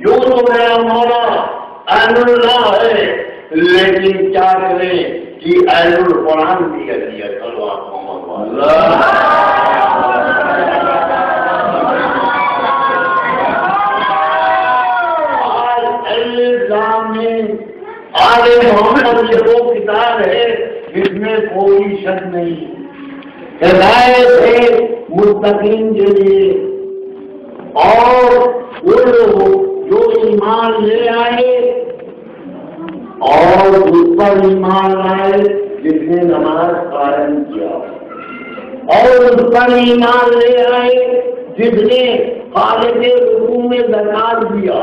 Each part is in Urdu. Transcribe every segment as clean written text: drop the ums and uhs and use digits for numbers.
جو تو میرا مولا عین اللہ ہے، لیکن کیا کریں کہ عین القرآن بھی ہے چلو آپ محمد آل محمد یہ وہ کتاب ہے جس میں کوئی شک نہیں، ہدایت ہے متقین کے لیے، اور وہ لوگ جو ایمان لے آئے اور اس پر ایمان لائے جس نے نماز قائم کیا، اور اس پر ایمان لے آئے جس نے خالق رکوع میں زکات دیا،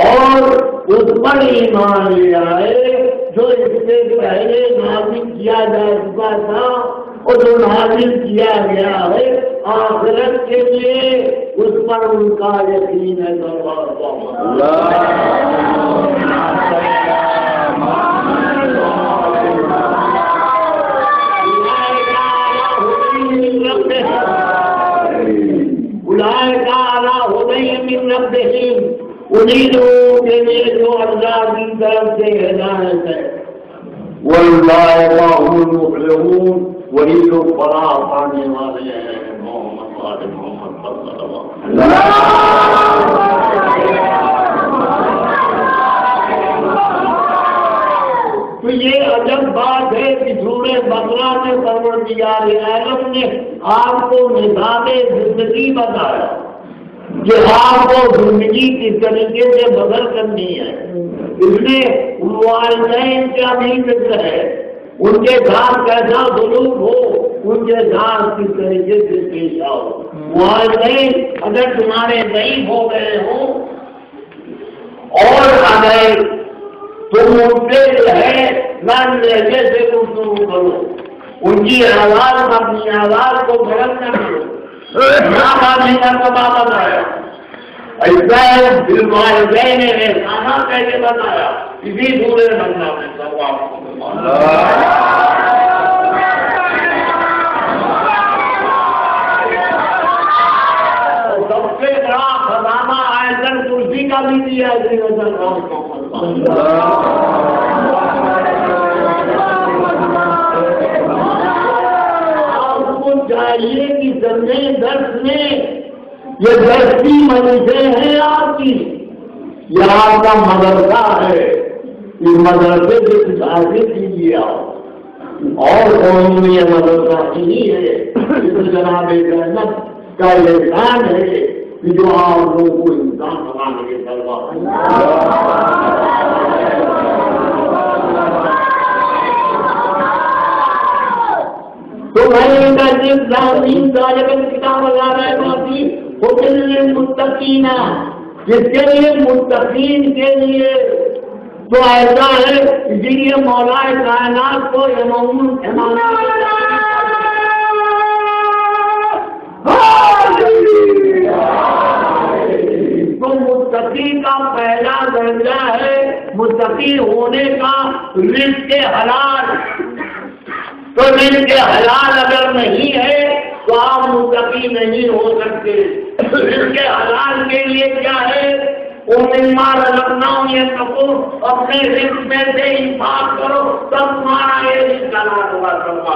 اور اس پر ایمان لے آئے جو اس سے پہلے نازل کیا جا چکا تھا اور جو نازل کیا گیا ہے آخرت کے لیے، اس پر ان کا یقین ہے۔ انہیں لوگوں کے لیے جو اللہ کی طرف سے ہدایت ہے، واللہ هم المفلحون، وہی لوگ فلاح پانے والے ہیں۔ محمد صلی اللہ علیہ وسلم۔ تو یہ عجب بات ہے کہ سورہ بقرہ میں پروردگار عالم نے آپ کو نظام زندگی بتایا کہ آپ کو زندگی کس طریقے سے بدل کرنی ہے۔ اس میں والدین کا بھی ذکر ہے، ان کے ساتھ کیسا سلوک ہو، ان کے ساتھ کس طریقے سے پیش آؤ۔ والدین اگر تمہارے ضعیف ہو گئے ہوں اور اگر تم ان سے جو ہے نرم لہجے سے گفتگو کرو، ان کی آواز اپنی آواز کو بلند نہ کرو، بالوالدین احسانہ کیسے بتایا اسی سورہ بقرہ میں سب آپ کو۔ سب سے بڑا خزانہ آیتل کرسی کا بھی دیا ہے۔ چاہیے کہ سمجھیں درس میں یہ درس کی مجلسیں ہیں آپ کی، یہ آپ کا مدرسہ ہے، اس مدرسے سے کچھ حاصل کیجیے آپ، اور قوم میں یہ مدرسہ نہیں ہے، اس جناب رحمت کا احسان ہے کہ جو آپ لوگوں کو انسان بنانے کے طلبا تو میں کتاب لگا رہے باقی متقین، جس کے لیے متقین کے لیے تو ایسا ہے، اسی لیے مولا کائنات کو تو متقی کا پہلا درجہ ہے متقی ہونے کا رزق حلال۔ تو رزق حلال اگر نہیں ہے تو آپ متقی نہیں ہو سکتے۔ رزق حلال کے لیے کیا ہے؟ وہ مما رزقناہم ینفقون، اپنے رزق میں سے انفاق کرو تب تمہارا یہ رزق حلال ہوگا۔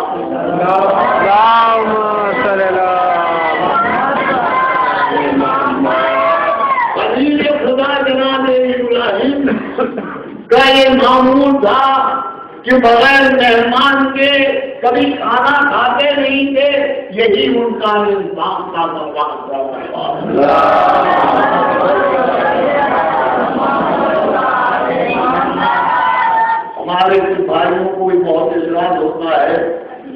خلیل خدا جناب ابراہیم کا یہ معمول تھا کہ بغیر مہمان کے کبھی کھانا کھاتے نہیں تھے، یہی ان کا انسان کا ہمارے کچھ بھائیوں کو بھی بہت اعتراض ہوتا ہے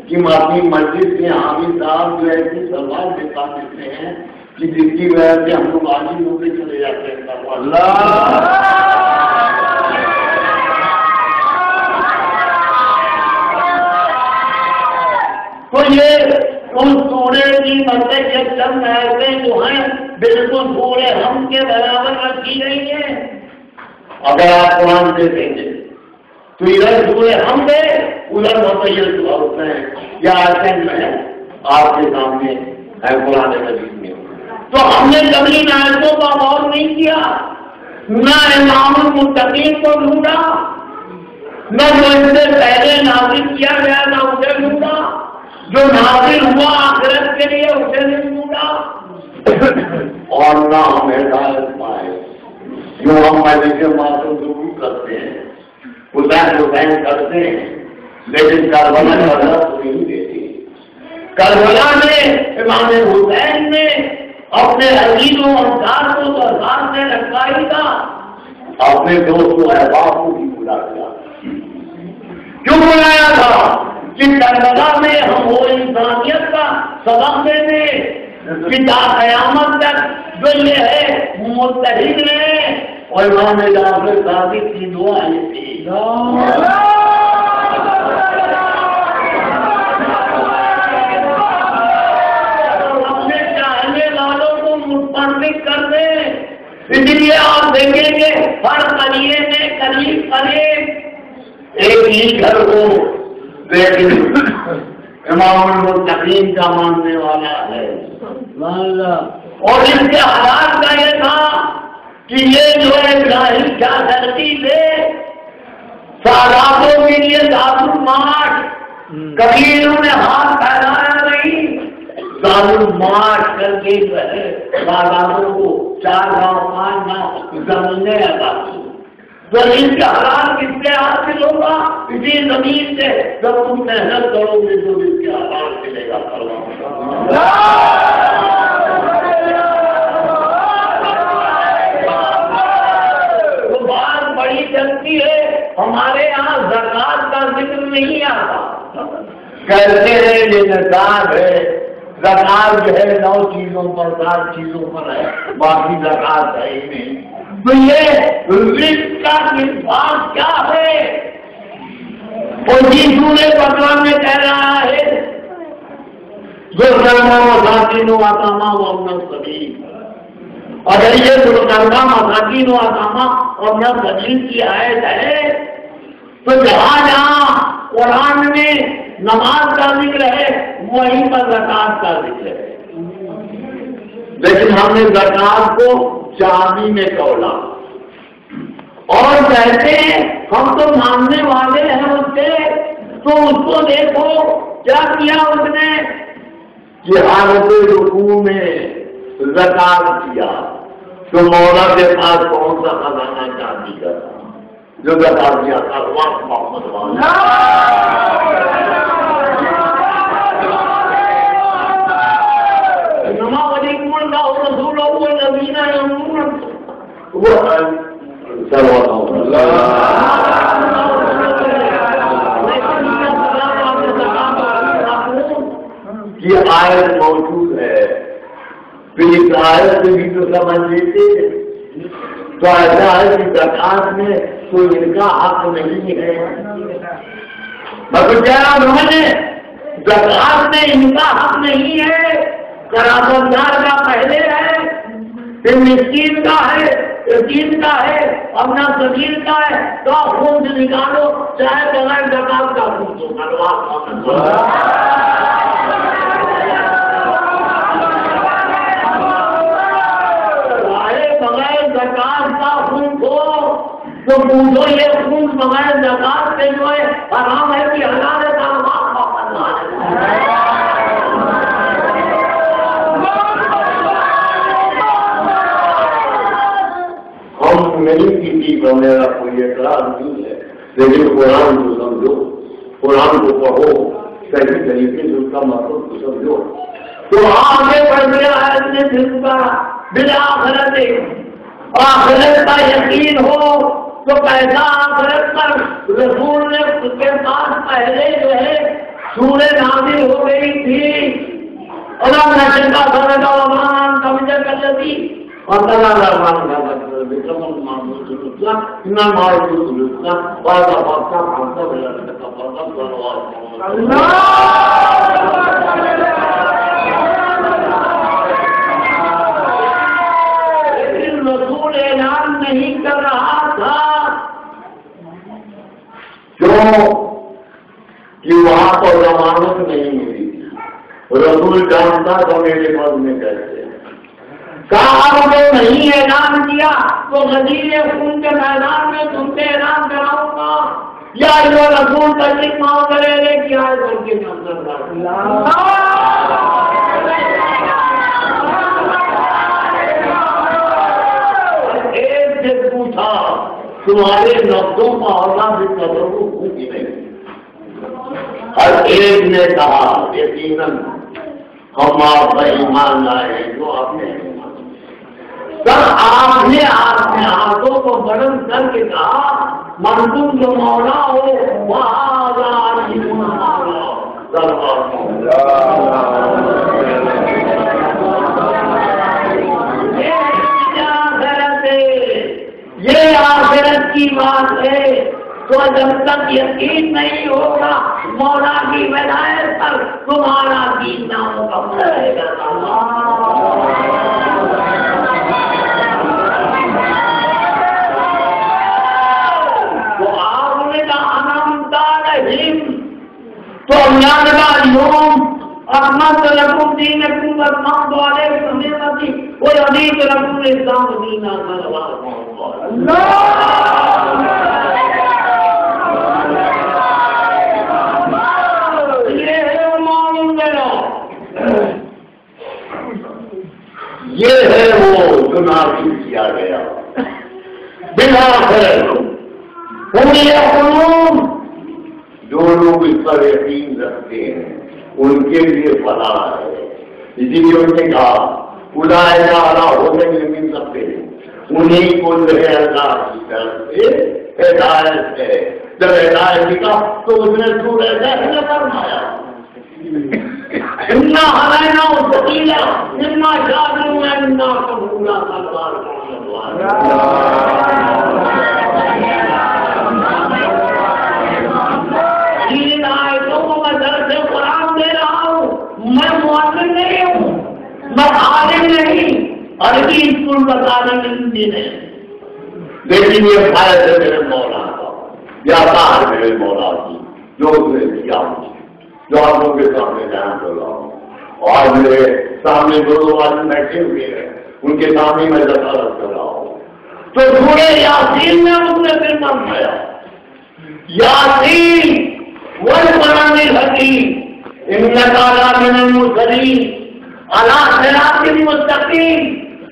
کہ اپنی مسجد کے حامی صاحب جو ایسی سلوات دکھا دیتے ہیں کہ جس کی وجہ سے ہم لوگ عاجز ہوتے چلے جاتے ہیں۔ تو یہ اس سورے کی مطلب کے چند آیتیں جو ہیں بالکل سورہ ہم کے برابر رکھی گئی ہیں۔ اگر آپ قرآن دیکھیں گے تو ادھر سورہ ہم دے ادھر متعین دعا ہوتا ہے یا آیتیں میں آپ کے سامنے ہے قرآن مجید میں۔ تو ہم نے کبھی آیتوں کا غور نہیں کیا، نہ امام المتقین کو ڈھونڈا، نہ جو اس سے پہلے نازل کیا گیا تھا اسے ڈھونڈا، جو نازل ہوا آخرت کے لیے اسے نہیں ڈھونڈا، اور نہ ہم ہدایت پائے۔ جو ہم مجلس معصوم ضرور کرتے ہیں، حسین کرتے ہیں، لیکن کربلا کا درد نہیں دیتی۔ کربلا میں امام حسین نے اپنے عزیزوں و انصار کو درخواست نے رکھا ہی تھا، اپنے دوستوں احباب کو بھی بلا دیا۔ کیوں بلایا تھا؟ کہ کربلا میں ہم وہ انسانیت کا سبق دینے کہ تا قیامت تک جو یہ ہے متحد رہے، اور امام جعفر صادق کی دعا یہ تھی اپنے چاہنے والوں کو متفرق کر دے۔ اس لیے آپ دیکھیں گے ہر قریے میں قریب ایک ہی گھر ہو، لیکن امام المتقین کا ماننے والا ہے، اور اس کے حالات کا یہ تھا کہ یہ جو ہے ظاہر کیا ترتیب ہے، ساداتوں کے لیے دارو مارچ، کبھی انہوں نے ہاتھ پھیلایا نہیں، دارو مارچ کر کے جو ہے ساداتوں کو 4 گاؤں 5 گاؤں زمینیں ادا کی۔ زمین کا حالات کس سے حاصل ہوگا؟ اسی زمین سے جب تم محنت کرو گے تو اس کے حالات ملے گا۔ تو بات بڑی چلتی ہے، ہمارے یہاں زکات کا ذکر نہیں آتا، کہتے ہیں یہ نصاب ہے، زکات جو ہے 9 چیزوں پر 7 چیزوں پر ہے، باقی زکات ہے ہی نہیں۔ تو یہ رزق کا انفاق کیا ہے؟ اور سورہ بقرہ میں کہہ رہا ہے جو کرما مساکین و یتامیٰ وابن السبیل، اگر یہ کرما مساکین و یتامیٰ وابن السبیل کی آیت ہے تو جہاں جہاں قرآن میں نماز کا ذکر ہے وہیں پر زکات کا ذکر ہے، لیکن ہم نے زکات کو چاندی میں تولا اور کہتے ہیں ہم تو ماننے والے ہیں اس سے، تو اس کو دیکھو کیا کیا اس نے کہ حالت رکوع میں زکات کیا، تو مولا کے پاس کون سا خزانہ چاندی کا تھا جو زکات کیا تھا؟ محمد کی آیت موجود ہے، پھر اس آیت سے بھی تو سمجھ لیتے، تو ایسا ہے کہ زکات میں تو ان کا حق نہیں ہے، مگر کیا سمجھے زکات میں ان کا حق نہیں ہے، قرارداد کا پہلے ہے، پھر مسکین کا ہے، یتیم کا ہے، اپنا سبیل کا ہے، تو آپ خون سے نکالو، چاہے بغیر زکات کا خون تو بغیر زکات کا خون کو تو پوچھو یہ خون بغیر زکات کے جو ہے حرام ہے کہ حلال ہے؟ ہم نہیں کسی کو میرا کوئی اعتراض نہیں ہے، لیکن قرآن کو سمجھو، قرآن کو پڑھو، صحیح طریقے سے اس کا مطلب کو سمجھو، تو آگے بڑھ گیا ہے اپنے دل کا بالآخرت، آخرت کا یقین ہو تو پیسہ آخرت پر رسول نے اس کے پاس پہلے جو ہے سورہ نازل ہو گئی تھی، اللہ نشن کا سرد ومان سمجھے کرتی اور اللہ رحمان کا مطلب رسول اعلان نہیں کر رہا تھا کیوں کہ وہاں پر ضمانت نہیں ملی، رسول جانتا تو میرے پاس میں کہتے ہیں کہا جو نہیں اعلان کیا تو غزیر خون کے میدان میں تم سے اعلان کراؤں گا یا جو رسول تشریف ماں کرے لے کیا ہے ان کے ایک سے پوچھا تمہارے لفظوں کا اللہ سے قدر کو پوچھی نہیں. ہر ایک نے کہا یقیناً ہم آپ کا ایمان لائے جو آپ نے سر آپ نے اپنے ہاتھوں کو گرم کر کے کہا منظور جو مولا ہو یہ آخرت کی بات ہے. تو جب تک یقین نہیں ہوگا مولا کی ولایت پر تمہارا دین نہ مکمل رہے گا. تو آپ نے کہا تو احمد لکم دینکم اتممت علیکم نعمتی ورضیت لکم الاسلام دینا. یہ ہے وہ جو نافذ کیا گیا بلا خیر جو لوگ اس پر یقین رکھتے ہیں ان کے لیے فلاح ہے. اسی لیے ان نے کہا خدائے تعالیٰ ہونے میں سکتے ہیں انہیں کو جو ہے اللہ کی طرف سے ہدایت ہے. جب ہدایت لکھا تو اس نے سورہ کہف فرمایا انا ہدینا السبیل اما شاکرا واما کفورا. تین آیتوں کو میں درس قرآن دے رہا ہوں. میں معلم نہیں ہوں, میں عالم نہیں, عربی اسکول بتانے کی نہیں, لیکن یہ فائدہ ہے میرے مولا کا یا باہر میرے مولا کی جو اس نے کیا جو آپ لوگوں کے سامنے بیان کر رہا ہوں. اور میرے سامنے دو آدمی بیٹھے ہوئے ہیں ان کے سامنے میں وضاحت کر رہا ہوں. تو سورہ یاسین میں اس نے پھر فرمایا یاسین والقرآن الحکیم انک علی من المرسلین علی صراط مستقیم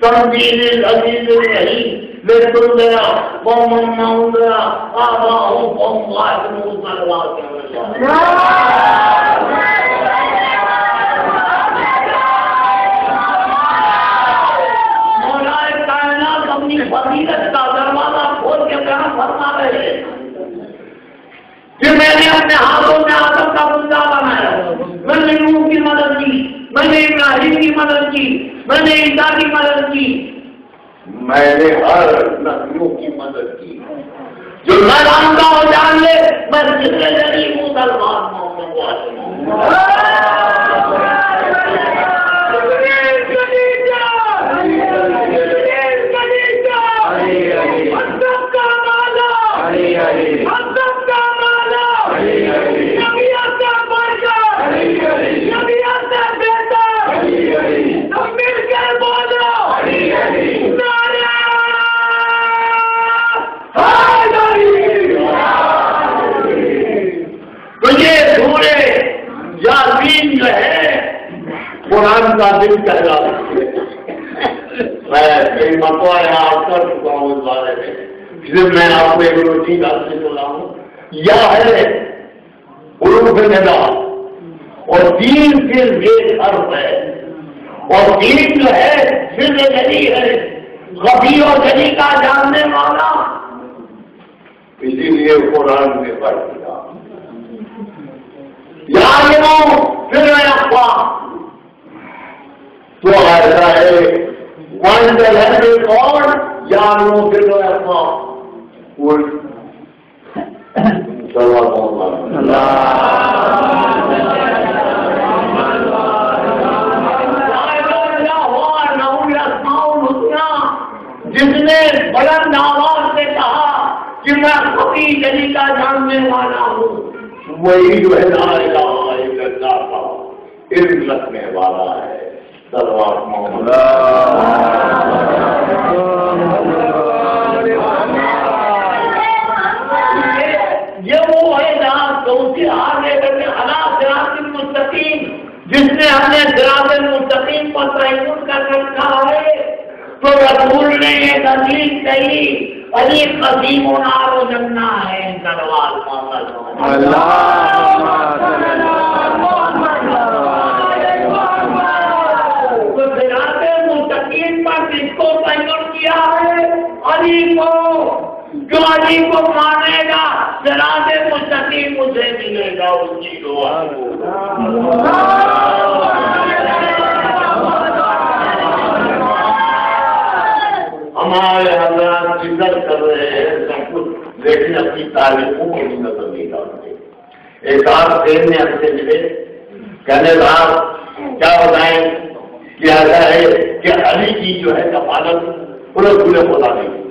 تنزیل العزیز الرحیم لتنذر قوما ما انذر آباؤهم فهم غافلون. مولا کائنات اپنی فضیلت کا دروازہ کھول کے بیان فرما رہے ہیں کہ میں نے اپنے ہاتھوں میں آدم کا بندہ بنایا, میں نے نوح کی مدد کی, میں نے ابراہیم کی مدد کی, میں نے عیسیٰ کی مدد کی, میں نے ہر نبیوں کی مدد کی. جو میں جانتا ہوں جان لے میں جتنے غریب ہوں سلمان ہوں. قرآن کا دل کہہ رہا میں کئی مرتبہ یاد کر چکا ہوں اس بارے میں, صرف میں آپ کو ایک روٹی کا سے بولا ہوں. یا ہے حروف ندا اور دین صرف ایک حرف ہے اور دین جو ہے صرف جلی ہے, غبی اور جلی کا جاننے والا. اسی لیے قرآن میں پڑھ دیا یا پھر افواہ تو ایسا ہے ون ریکارڈ یا لوگ پھر جس نے بلند آواز سے کہا کہ میں خفی جلی کا جاننے والا ہوں, وہی جو ہے لا الہ الا اللہ کا علم رکھنے والا ہے. یہ وہ ہے جہاں دوسری آگے بڑھنے علی صراط المستقیم، جس نے ہم نے صراط المستقیم کو تعین کر رکھا ہے، تو رسول نے یہ تدلیل کہی علی قسیم و نار و جنہ ہے دروال محمد تو صراط المستقیم پر جس کو تعین کیا ہے علی کو، جو علی کو مانے گا صراط مستقیم اسے ملے گا اس کی دعا کو۔ ہمارے حضرات ذکر کر رہے ہیں سب کچھ، لیکن اپنی تعریفوں کو بھی نظر نہیں ڈالتے۔ ایک آدھ دن میں ہم سے ملے، کہنے لگا کیا بتائیں کہ ایسا ہے کہ علی کی جو ہے کفالت رسول خدا نے کی۔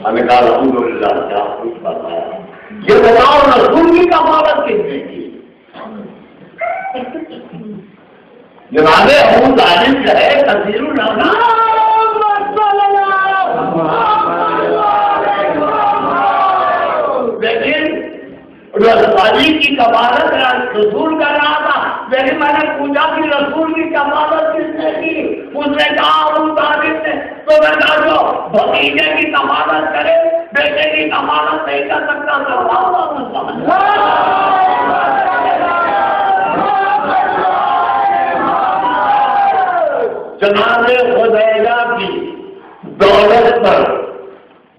ہمیں کہا الحمدللہ کیا کچھ بتایا، یہ بتاؤ رسول کی کفالت کس نے کی؟ جناب ابو طالب جو ہے کثیر الناس، علی کی کفالت رسول کر رہا تھا، لیکن میں نے پوچھا کہ رسول کی کفالت کس نے کی؟ اس نے کہا ابو طالب نے۔ تو میں کہا جو بھتیجے کی کفالت کرے بیٹے کی کفالت نہیں کر سکتا۔ جناب خدیجہ کی دولت پر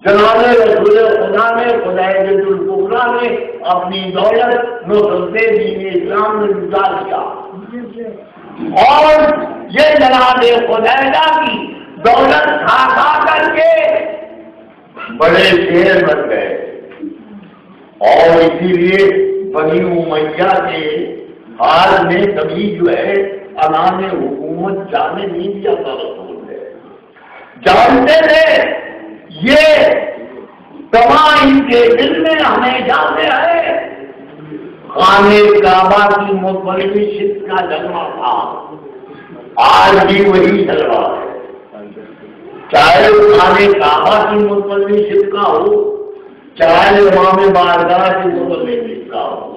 جناب رسول خدا نے خدیجۃ الکبریٰ نے اپنی دولت نصرت دین اسلام میں گزار کیا، اور یہ جناب خدیجہ کی دولت کھا کھا کر کے بڑے شیر بن گئے، اور اسی لیے بنی امیہ کے حال میں کبھی جو ہے اعلان حکومت جانے نہیں دیا تھا رسول نے، جانتے تھے یہ تمام ان کے دل میں ہمیشہ سے ہے۔ خانے کعبہ کی متولیشت کا جلوہ تھا، آج بھی وہی جلوہ ہے، چاہے خانے کعبہ کی متولیشت کا ہو، چاہے امام بارگاہ کی متولیشت کا ہو،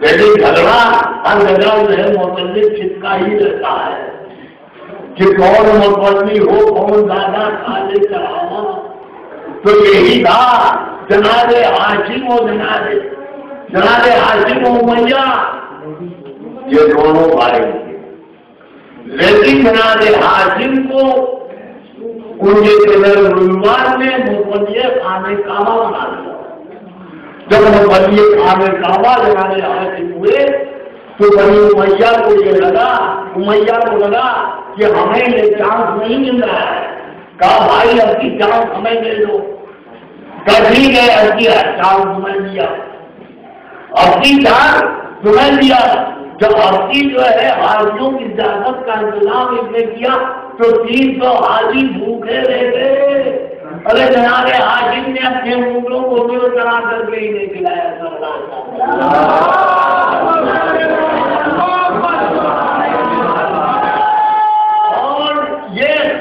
لیکن جھگڑا ہر جگہ جو ہے متولیشت کا ہی رہتا ہے کہ کون متولی ہو، کون زیادہ کھالے چڑھانا۔ تو یہی تھا جناب ہاشم و جناب ہاشم و امیہ، یہ دونوں بھائی تھے، لیکن جناب ہاشم کو ان کے رضوان نے متولی خانے کعبہ بنا دیا۔ جب متولی خانے کعبہ جناب ہاشم ہوئے تو بنی امیہ کو یہ لگا کہ ہمیں یہ چانس نہیں مل رہا ہے، کہا بھائی اب کی چانس ہمیں دے دو، کبھی گئے اب کی چانس تمہیں دیا، اب کی چانس تمہیں دیا۔ جب اب کی جو ہے حاجیوں کی اجازت کا انتظام اس نے کیا تو 300 حاجی بھوکے رہ گئے۔ ارے جناب ہاشم نے اپنے انگلوں کو دل کرا کر کے انہیں کھلایا۔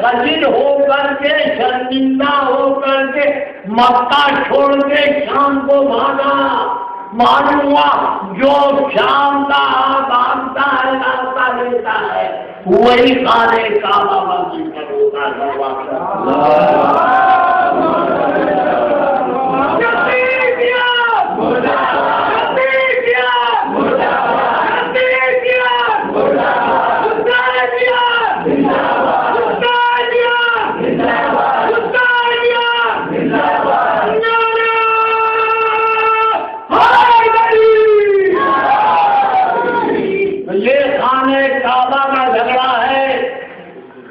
خجل ہو کر کے شرمندہ ہو کر کے مکہ چھوڑ کے شام کو بھاگا۔ معلوم ہوا جو شام کا بھاگتا ہے راستہ لیتا ہے وہی خانے کعبہ مسجد پر ہوتا ہے۔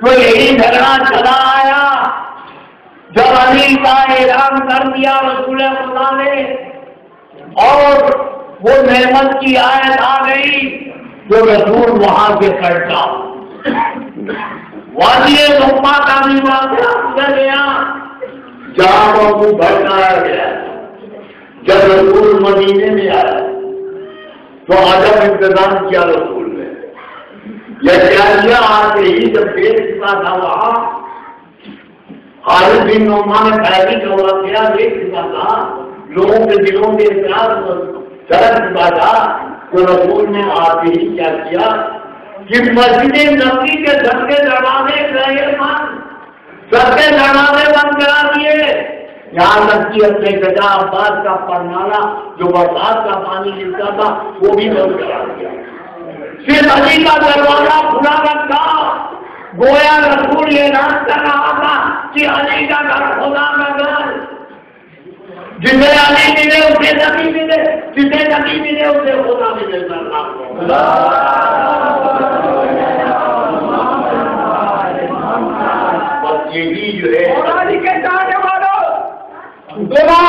تو یہی جھگڑا چلا آیا جب علی کا اعلان کر دیا رسول خدا نے، اور وہ نعمت کی آیت آ گئی جو رسول وہاں سے کٹا، وادی رقبہ کا بھی واقعہ گزر گیا، جہاں کو بھٹکایا گیا۔ جب رسول مدینے میں آیا تو عجب انتظام کیا رسول نے، یہ کیا آتے ہی جب دیکھ چکا تھا وہاں خالد بن نعمان نے پہلی کا واقعہ دیکھ چکا تھا، لوگوں کے دلوں کے اعتراض چڑھ چکا تھا، تو رسول نے آتے ہی کیا کیا کہ مسجد نبوی کے سب کے دروازے بند کرا دیے، یہاں تک کہ اپنے گجا عباس کا پرنالا جو برسات کا پانی ملتا تھا وہ بھی بند کرا دیا، صرف علی کا دروازہ کھلا رکھا، گویا رسول یہ اعلان کر رہا تھا کہ علی کا گھر خدا کا گھر، جسے علی ملے اسے نبی ملے، جسے نبی ملے اسے خدا ملے۔ بس یہی جو ہے علی کے چاہنے والوں دونوں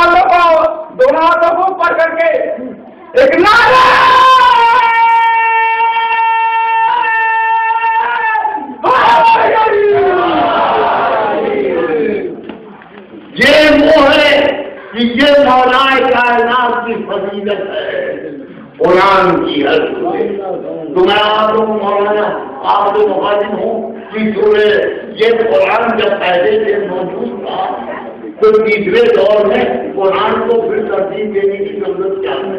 ہاتھوں کو اوپر کر کے ایک نعرہ یہ وہ ہے کہ یہ مولا کائنات کی فضیلت ہے، قرآن کی حد ہے۔ تو میں آپ لوگ مولانا آپ لوگ مخاطب ہوں کہ جو یہ قرآن جب پہلے سے موجود تھا تو تیسرے دور میں قرآن کو پھر ترتیب دینے کی ضرورت کیا ہے؟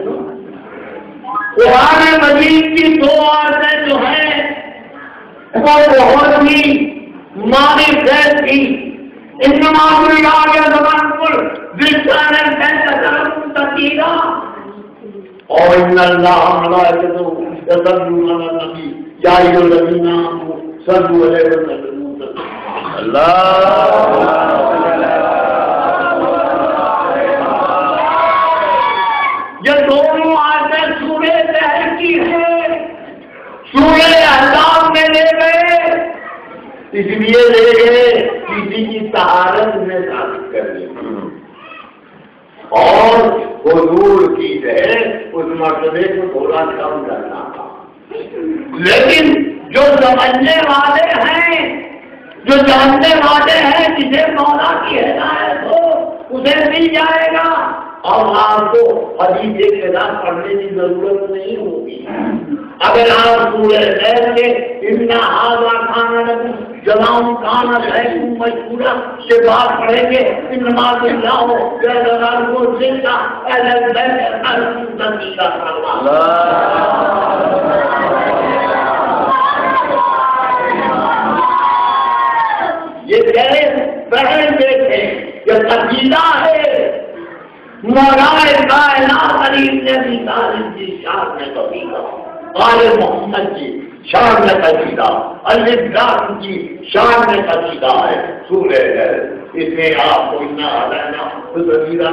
قرآن مجید کی دو آیتیں جو ہیں وہ بہت ہی مانی فیض تھی، انما اللہ یا زبان پر دلچان تقیرہ اور ان اللہ ملائکتہ یصلون علی النبی یا ایھا الذین آمنوا صلوا علیہ وسلموا تسلیما۔ یہ دونوں آیتیں سورہ طہر کی ہیں، سورہ احزاب میں لے گئے، اس لیے لے گئے کسی کی طہارت میں ثابت کرنی اور حضور کی ہے اس مرتبے کو تھوڑا کم کرنا تھا، لیکن جو سمجھنے والے ہیں، جو جاننے والے ہیں، جسے مولا کی ہدایت ہو اسے مل جائے گا اور آپ کو حدیث کتاب پڑھنے کی ضرورت نہیں ہوگی۔ اگر آپ سورہ غیر کے اِنَّا هَٰذَا كَانَ لَكُمْ جَزَاءً كَانَ سَيْئُ مَشْكُورًا کے بعد پڑھیں گے اِنَّمَا اللَّهُ يَرْحَمُ الْمُحْسِنِينَ أَهْلَ الْبَيْتِ أَنْتُمْ یہ کہے بہن دیکھے یہ قصیدہ ہے مولا کائنات علی نے بھی طالب کی شان میں قصیدہ، آل محمد کی شان میں قصیدہ، الاسلام کی شان میں قصیدہ ہے سورہ ہے، اس میں آپ کو اتنا علینا تذکیرہ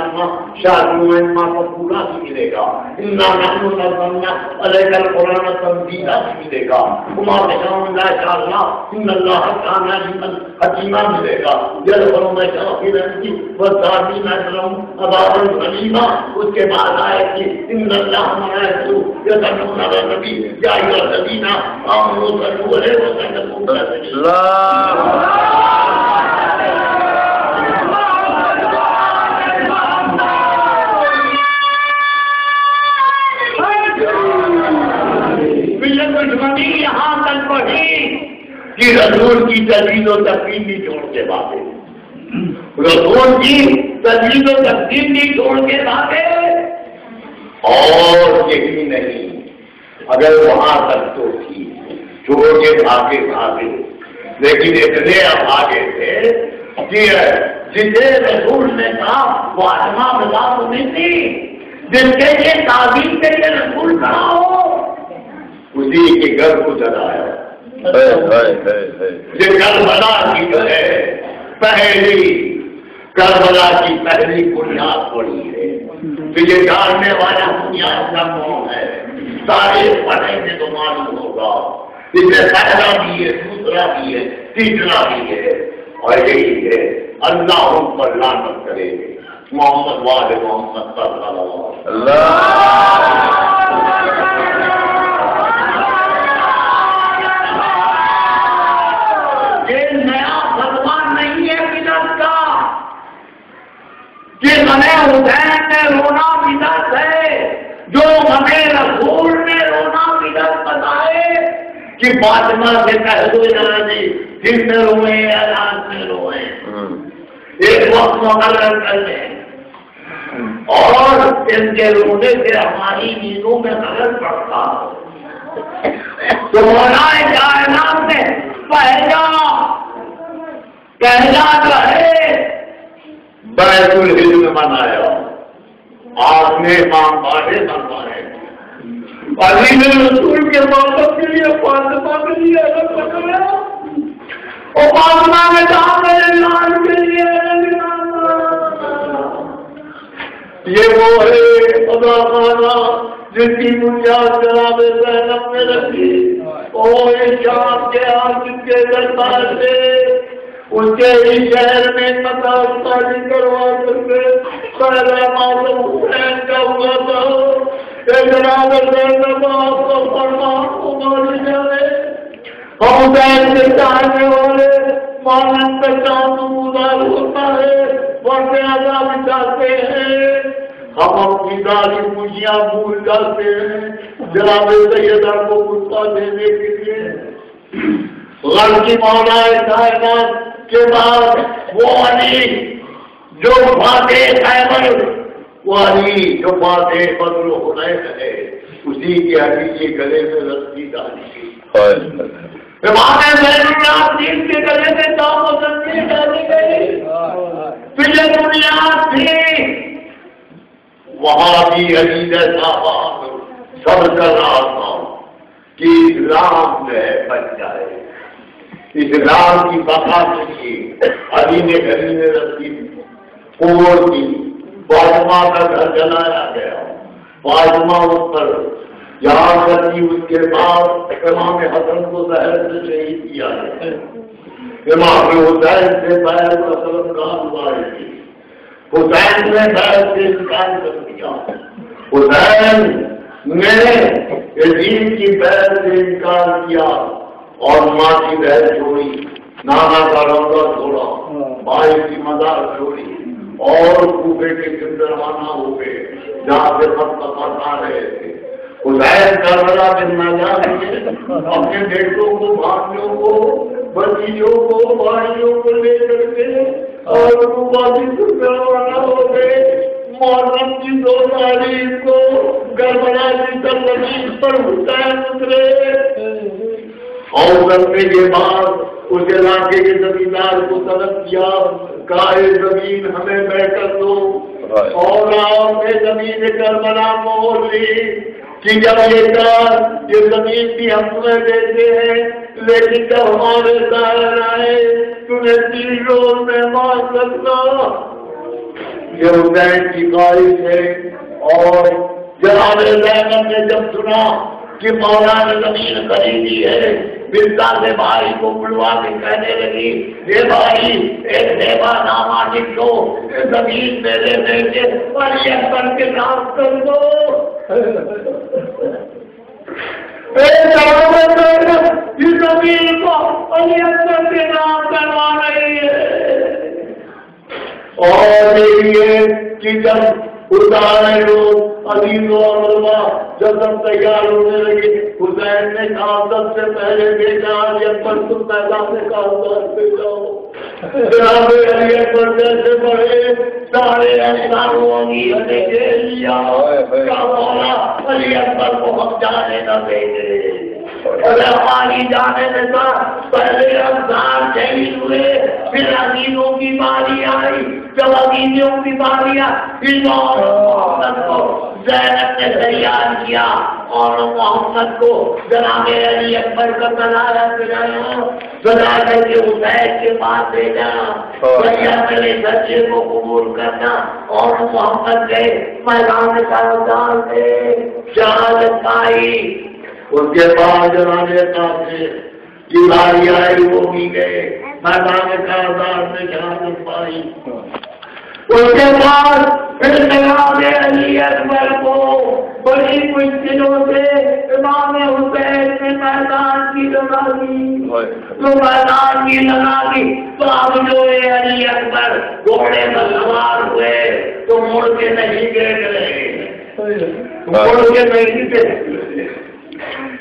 شاہدوں کو پورا بھی ملے گا، انا نحن نزلنا علیک القرآن تنزیلا بھی ملے گا، وما تشاءون الا ان شاء اللہ ان اللہ کان علیما حکیما ملے گا، یدخل من یشاء فی رحمتہ والظالمین لهم عذاب غلیظ۔ اس کے بعد آئے کہ ان اللہ ملائکته یصلون علی النبی یا ایھا الذین آمنوا صلوا علیہ وسلموا تسلیما۔ یہاں تک پڑھی کہ رسول کی تجویز و تقسیم بھی چھوڑ کے باتیں، رسول کی تجویز و تقسیم بھی چھوڑ کے باتیں، اور یہی نہیں اگر وہاں تک تو تھی چھوڑ کے بھاگے، لیکن اتنے بھاگے تھے کہ جسے رسول نے کہا وہ آسما بلا تو نہیں تھی، جس کے یہ تعبیر کے لیے رسول کھڑا ہو اسی کے گھر کو جلایا، یہ کربلا کی جو ہے پہلی کربلا کی پہلی بنیاد پڑی ہے، تو یہ جاننے والا بنیاد کا کون ہے، سارے پڑھیں گے تو معلوم ہوگا، اس میں پہلا بھی ہے، دوسرا بھی ہے، تیسرا بھی ہے، اور یہی ہے اللہ ان پر لعنت کرے محمد وعد محمد صلی اللہ حسین نے رونا بدعت ہے، جو ہمیں رسول نے رونا بدعت بتائے کہ فاطمہ سے کہہ دو نا جی دن میں روئے یا رات میں روئے، ایک وقت مقرر کر دیں، اور ان کے رونے سے ہماری نیندوں میں غلط پڑتا تو مولا کائنات نے پہلا جو ہے بیت الہند میں منایا، آپ نے امام باڑے منوائے، علی نے رسول کے محبت کے لیے فاطمہ کے لیے الگ بنایا، اور فاطمہ میں جان لال کے لیے الگ بنایا۔ یہ وہ ہے خدا خانہ جس کی بنیاد جناب زینب نے رکھی، اور شام کے عاشق کے دربار سے اس کے ہی شہر میں مقام شادی کروا کرتے پہلا معصوم حسین کا ہوا تھا کہ جناب زینب آپ کو فرمان کو ماری جائے، حسین کے چاہنے والے مانند کا چاند گزار ہوتا ہے، ورنہ عذاب چاہتے ہیں، ہم اپنی داری خوشیاں بھول جاتے ہیں جناب سیدہ کو غصہ دینے کے لیے۔ غرض کی مولا کائنات کے بعد وہ علی جو فاتح خیبر، وہ علی جو فاتح بدر حنین ہے، اسی کے علی کے گلے میں رسی ڈالی، امام زین العابدین کے گلے میں دام و زنجیر ڈالی گئی، پھر یہ بنیاد تھی، وہاں بھی علی جیسا سب کر رہا تھا کہ اسلام جو ہے بچ جائے، اسلام کی بقا کے لیے علی نے گھڑی میں رسی کوڑ کی، فاطمہ کا گھر جلایا گیا، فاطمہ اس پر جہاں کرتی، اس کے بعد امام حسن کو زہر سے شہید کیا ہے، امام حسین سے بیعت وسلم کا انوار کی، حسین نے بیعت سے انکار کر دیا، حسین نے یزید کی بیعت سے انکار کیا اور ماں کی بہن چھوڑی، نانا کا روضہ چھوڑا، بھائی کی مزار چھوڑی، اور کوفے کے اندر روانہ ہو گئے جہاں سے خط آ رہے تھے۔ حسین کربلا بن نجار اپنے بیٹوں کو، بھائیوں کو، بھتیجوں کو، بھائیوں کو لے کر کے اور روانہ ہو گئے۔ محرم کی 2 تاریخ کو کربلا کی سرزمین پر حسین اترے، اور کرنے کے بعد اس علاقے کے زمیندار کو طلب کیا، کہا زمین ہمیں بہ کر دو، اور آپ نے زمین کربلا مول لی کہ جب یہ زمین بھی ہم تمہیں دیتے ہیں، لیکن جب ہمارے سائر آئے تمہیں 3 روز میں مار سکتا۔ یہ حسین کی خواہش ہے، اور جناب زینب نے جب سنا کہ مولا نے زمین خریدی ہے، بلتا سے بھائی کو بلوا کے کہنے لگی، یہ بھائی ایک دیوا نامہ لکھ دو، زمین میرے بیٹے علی اکبر کے نام کر دو۔ اس زمین کو علی اکبر کے نام کروا رہی ہے، اور یہ کہ جب اتارے لوگ عزیز و علماء جب تک تیار ہونے لگے، حسین نے کہا سب سے پہلے بیٹا علی اکبر تم میدان میں کاروبار پہ جاؤ، جناب علی اکبر جیسے بڑے سارے انسانوں کی لے لیا، کہا مولا علی اکبر کو ہم جانے نہ دیں گے، اگر ہماری جانے دیتا پہلے انصار شہید ہوئے، پھر عزیزوں کی باری آئی، جب عزیزوں کی باری آئی محمد کو زینب نے تیار کیا، اور محمد کو جناب علی اکبر کا تلایا پلایا، سجا کر کے حسین کے پاس بھیجا، بھیا میرے بچے کو قبول کرنا، اور محمد گئے میدان کارزار سے شہادت پائی۔ اس کے بعد جناب کی باری آئی، وہ بھی گئے میدان کارزار میں شہادت پائی۔ اس کے بعد پھر جناب علی اکبر کو بڑی مشکلوں سے امام حسین نے میدان کی لگا دی، تو میدان کی لگا دی، تو اب جو علی اکبر گھوڑے پر سوار ہوئے تو مڑ کے نہیں گئے، مڑ کے نہیں گئے،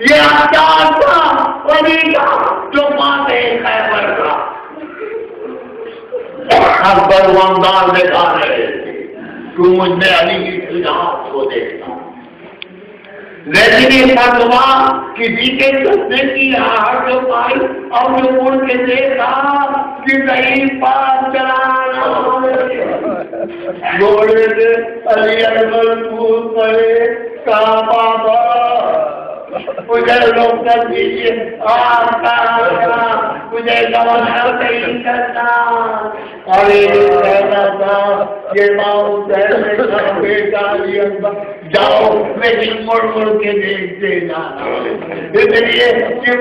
یہ آزاد تھا ولی کا جو ماتے خیبر کا اکبر وامدار دکھا رہے تھے تو مجھ میں علی کی شجاعت کو دیکھتا، لیکن یہ فتوا کسی کے سستے کی آہٹ جو پائی اور جو مڑ کے دیکھا کہ کہیں پاس چلانا گھوڑے سے علی اکبر کود پڑے، کہا بابا مجھے روک کر دیجیے، آپ کا مجھے گورنر نہیں کرتا، اور یہ کہنا تھا کہ ماؤں کا بیٹا علی اکبر جاؤ، لیکن مڑ مڑ کے دیکھتے جانا، اس لیے کہ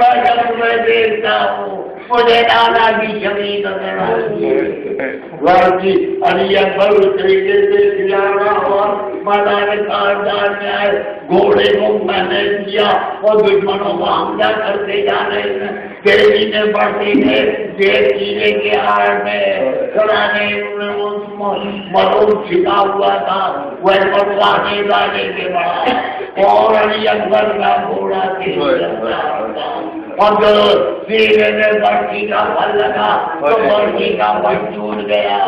میں دیکھتا ہوں مجھے دادا کی چھوی نظر آتی ہے۔ ورزی علی اکبر اس طریقے سے کھلانا اور میدان کاردان میں آئے، گھوڑے کو میں نے کیا اور دشمنوں کو حملہ کرتے جا رہے ہیں، تیزی میں بڑھتے ہیں، تیز چیزیں کے آڑ میں کرانے مرور چھپا ہوا تھا، وہ پڑوانے لانے کے بعد اور علی اکبر کا گھوڑا تیز اور جو سینے میں بڑھتی کا پل لگا تو بڑھتی کا پل ٹوٹ گیا،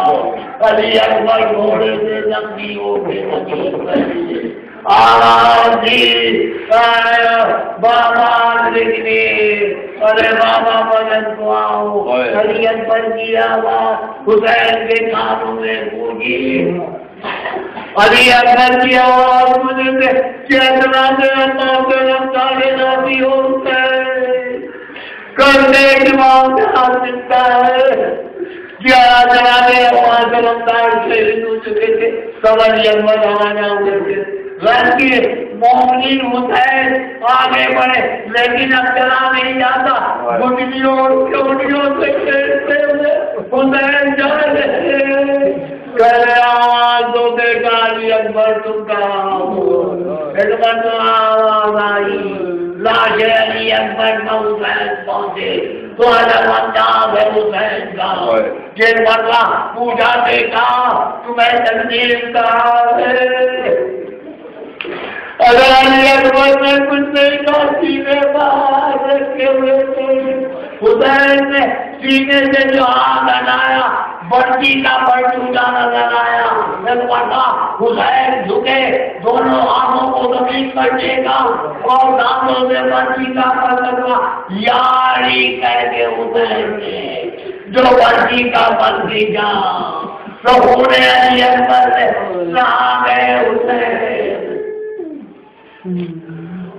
علی اکبر گھوڑے سے زخمی ہو کے بابا لکھنے، ارے بابا مدد کو آؤ، علی اکبر کی آواز حسین کے کانوں میں گونجی، علی اکبر کی آواز مجھے چیتنا میں نبی ہوتا ہے، کرنے کی ماں سے حاصلتا ہے، کیا جنابے آواز رمضان شہید ہو چکے تھے، سب علی اکبر آنا ہوئے تھے، غلطی مومنین حسین آگے بڑھے، لیکن اب چلا نہیں جاتا، گٹلیوں سے کھیلتے ہوئے حسین جا رہے، کرے آواز دو دیکھا علی اکبر تم کہاں ہو، خدمت آواز آئی، لاش علی اکبر کا حسین پہنچے تو ادب انداز ہے حسین کا، جن مرہ پوچھا دیکھا تمہیں تقدیر کہا ہے، اگر علی اکبر میں کچھ نہیں کہا، سینے باہر رکھے ہوئے تھے، حسین نے سینے سے جو ہاتھ ہٹایا بڑکی کا بڑھوٹا نظر آیا، حسین جھکے دونوں ہاتھوں کو زمین پر ٹیکا اور دانتوں سے بڑکی کا پکڑا، یاری کر کے حسین نے جو بڑکی کا بندی جا سہورے علی اکبر سے کہاں گئے حسین،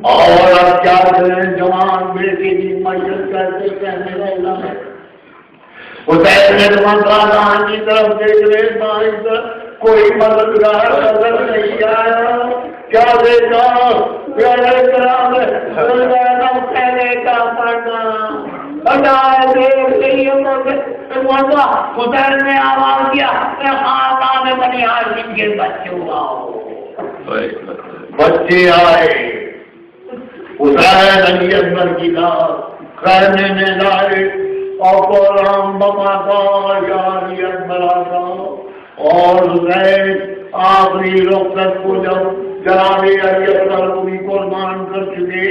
اور اب کیا کریں، جوان بیٹی کی میت کرتے کہنے لگا، حسین نے منظر کی طرف دیکھ رہے بائیں طرف کوئی مددگار نظر نہیں آیا، کیا دیکھا پیارے کرام کہنے کا پڑھنا حسین نے آواز کیا خاندان بنی ہاشم کے بچے اڑاؤ، بچے آئے، حسین علی اکبر کی لاش خیمے میں لائے اور قرآن بابا کا علی اکبر آتا، اور حسین آخری رخصت کو جب جناب علی اکبر بھی قربان کر چکے،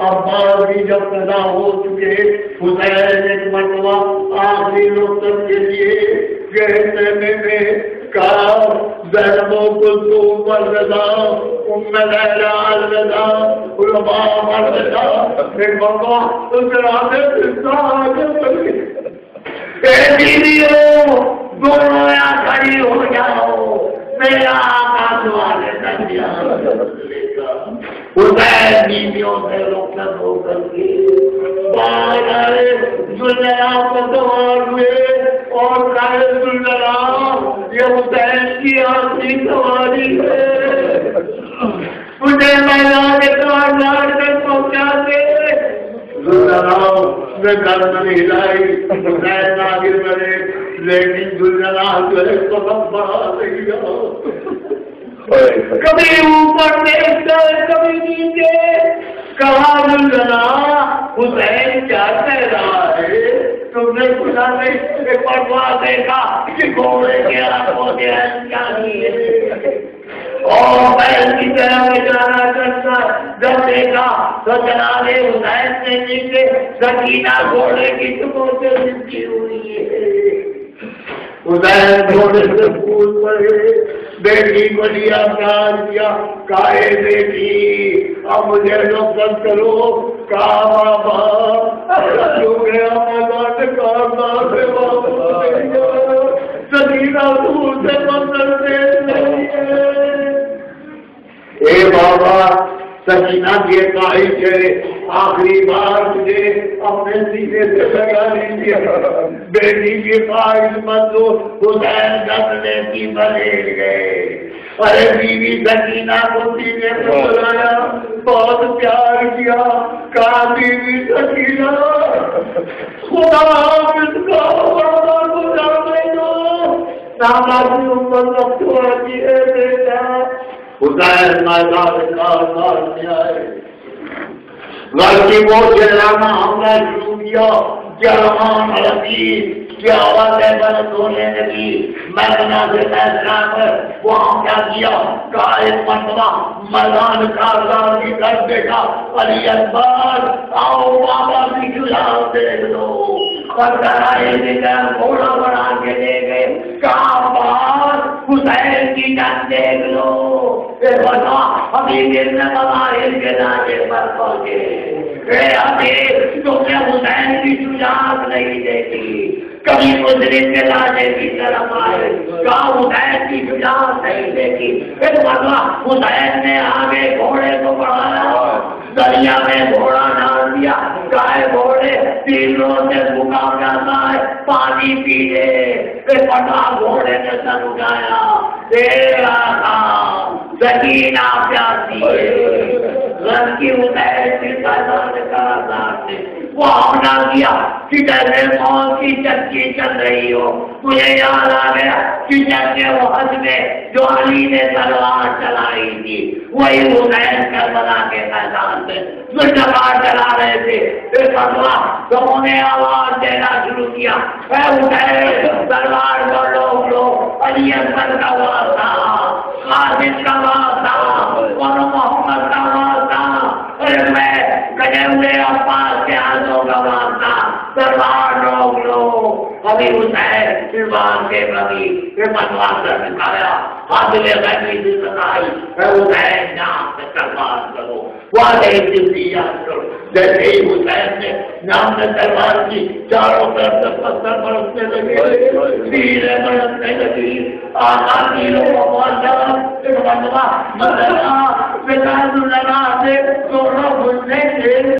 عباس بھی جب پیدا ہو چکے، حسین ایک مرتبہ آخری رخصت کے لیے کہنے میں کہا زینب و کلثوم الوداع، ام لیلا الوداع، رباب الوداع، ایک مرتبہ اس راستے اے بیویوں دونوں یہاں کھڑی ہو جاؤ، میرا آقا سوال حسین بیویوں سے رخصت ہو کر کے باہر آئے، زلجلا کو سوار ہوئے اور کہے زلجلا یہ حسین کی آخری سواری ہے، مجھے میدان کاردان میں پہنچا دے، زلجلا نے گردن ہلائی، حسین آگے بڑھے، لیکن زلجلا جو ہے قدم بڑھا رہی کبھی اوپر دیکھتا ہے کبھی نیچے، کہا زلجلا حسین کیا کہہ رہا ہے، تم نے سنا نہیں پڑوا دیکھا کہ گھوڑے کے آنکھوں سے کیا کیے اور بیل کی طرح جانا کرتا جب دیکھا تو جناب حسین نے نیچے سکینہ گھوڑے کی چکوں سے لپٹی ہوئی ہے. حسین گھوڑے سے کود پڑے, بیٹی کو لیا پیار کیا, کہے بیٹی اب مجھے نصرت کرو. کہا بابا گیا میدان کارنا سے واپس سکینہ دور سے منظر دیکھ رہی ہے. اے بابا سکینہ کے خواہش ہے آخری بار مجھے اپنے سینے سے لگا لیجیے. بیٹی کی خواہش مت ہو. حسین ڈرنے کی بلیٹ گئے. ارے بیوی سکینہ کو سینے سے بلایا, بہت پیار کیا. کہا بیوی سکینہ خدا حافظ کا وعدہ گزار دو, نامازی عمر رکھو آتی ہے بیٹا. حسین میدان کارنار میں آئے. غلطی وہ جلانا ہم نے شروع کیا. جرمان رسید کی آوازیں بند ہونے لگی. میدانہ سے فیصلہ کر وہاں کیا کیا, کہا ایک مرتبہ میدان کارنار کی طرف بیٹا علی اکبر آؤ بابا کی جلال دیکھ لو. اور ذرائع ذکر گھوڑا بنا کے لے گئے. کہا باہر حسین کی جان دیکھ لو. بتا ابھی گرنے مظاہر کے ناچے پر پہنچے. ابھی تم نے حسین کی شجاعت نہیں دیکھی. کبھی مجرم کے لانے کی طرف آئے, کہا حسین کی شجاعت نہیں دیکھی. پھر بتا حسین نے آگے گھوڑے کو بڑھایا, دریا میں گھوڑا ڈال دیا. گائے گھوڑے 3 روز سے بھوکا جاتا ہے, پانی پی لے. پھر پٹا گھوڑے نے سر اٹھایا. سکینہ پیاسی رن کی حسین کی تعداد کا آزاد ہے. وہ اپنا کیا کہ جیسے موت کی چکی چل رہی ہو. مجھے یاد آ گیا کہ جیسے وہ حج میں جو علی نے تلوار چلائی تھی وہی حسین کربلا کے میدان میں تلوار چلا رہے تھے. پھر لوگوں نے آواز دینا شروع کیا, اے حسین تلوار کو لوگ لو. علی اکبر کا واسطہ, قاسم کا واسطہ, اور محمد کا واسطہ, اور میں کہے ہوئے عباس کے ہاتھوں کا واسطہ, تلوار روک لو. ابھی حسین سلوان کے کبھی تلوار سے نکایا, ہاتھ میں غیبی سے سنائی, اے حسین نام سے تلوار کرو. وعدے سے یاد کرو. جیسے ہی حسین نے نام سے تلوار کی, چاروں طرف سے پتھر برسنے لگے, تیریں برسنے لگی. آقا تیروں کو بہت جب ایک مرتبہ مدینہ سے دوروں گھسنے کے